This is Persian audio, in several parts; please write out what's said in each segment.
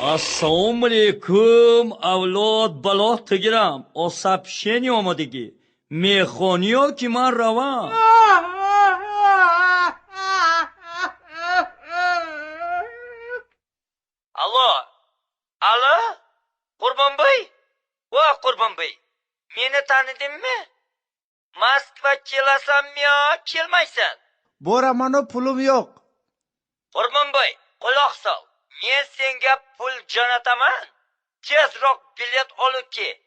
Assalomu alaykum avlod balot tegiram. O сообщение omadagi. Mehoni yoki men ravan. Alo? Qurbonboy? Voy Qurbonboy. Meni tanidingmi? Moskva kelasanmi yo, kelmaysan? Boramanu pulim yo'q. Qurbonboy, quloq sol. Men senga pul jo'nataman. Tezroq bilet olib kel.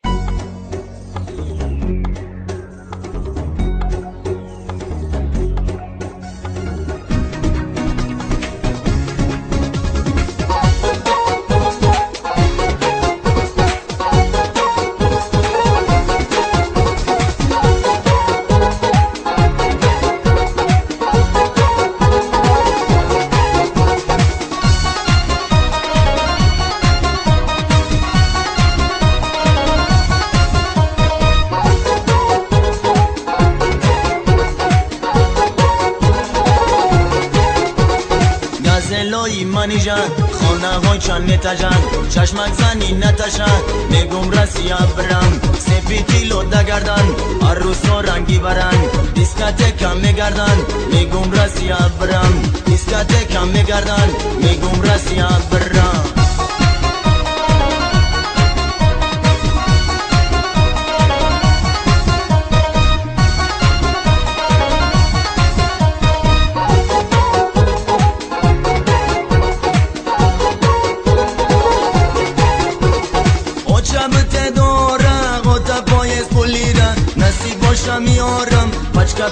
گازلوی منیجان خانه های چند نتاجان چشمک زنی نتاشان میگم رسی برم سپیتیلو دگردن عروسا رنگی برن دیسکاتکا میگردن میگم رسی برم دیسکاتکا میگردن میگم رسی برم میارم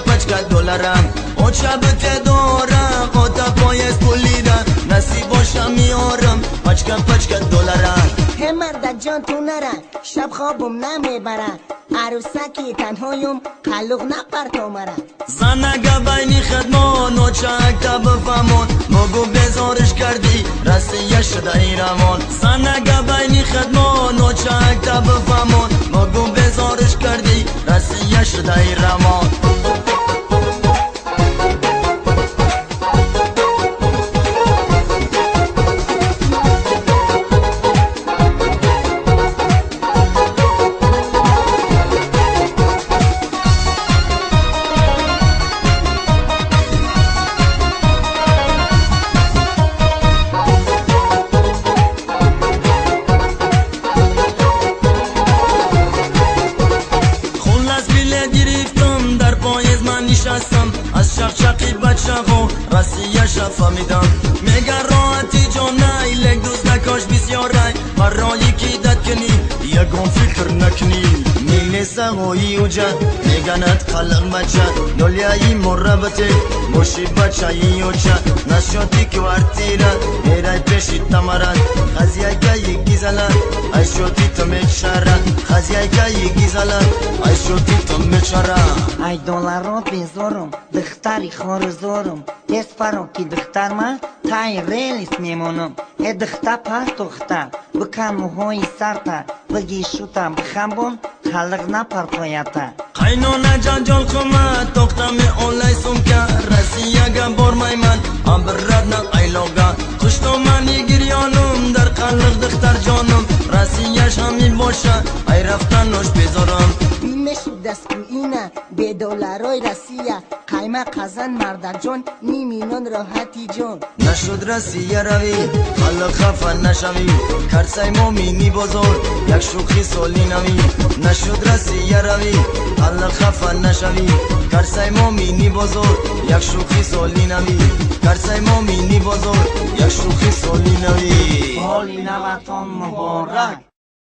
پچکا دلارم اون شب دارم خدا پایز پولیدم نصیب باشم میارم پچکا دلارم هم مرد جان تو نرن شب خوابم نمیبرن عروسکی تنهایم قلوق نپر تو مرن زنگه بینی خدمان و چک تا بفهمون مگو بزارش کردی رسیه شده ایرمان زنگه بینی خدمان و چک تا بفهمون مگو بزارش کردی رسیه شده ایرمان از شقشقی بچه ها رسیه فهمیدم میگن راحتی جانه لک دوست نکاش بسیار رای برای کی داد کنی یکم فکر نکنی میلیسه هایی اوجه میگنت خلق بچه دلیایی مربطه موشی بچه ای اوچه نشاتی کوارتیره میرای پیشی تمرد خزیه که یکی زلن ایشوتی تو میچره خزیه که یکی زلن ایشوتی تو میچره ای دولارات بزارم دختری خارزارم دست فرام که دختر من تای ریلیس میمونم ای دختر پس دختر بکن موهای سرتا بگی شوتا بخنبون خلق نپر پایتا قینونه جان خمه دختم اولای سمکه رسیه گم برمای من امبرد نق ایلوگا خوشتو منی گریانم در قلق دختر جانم رسیهش همین باشه ای رفتن نوش بذارم میشود دست اینه به دلارای رسیه قیمه قزن مرد جان نیمینون راحتی جان نشد رسیه روی خلق خفه نشوی کرسای مومینی بزرگ یک شوخی سالی نوی نشد رسیه روی خلق خفه نشوی کرسای مومینی بزرگ یک شوخی سالی نوی کرسای مومینی بزرگ یک شوخی سالی نوی حالی نوتان مبارک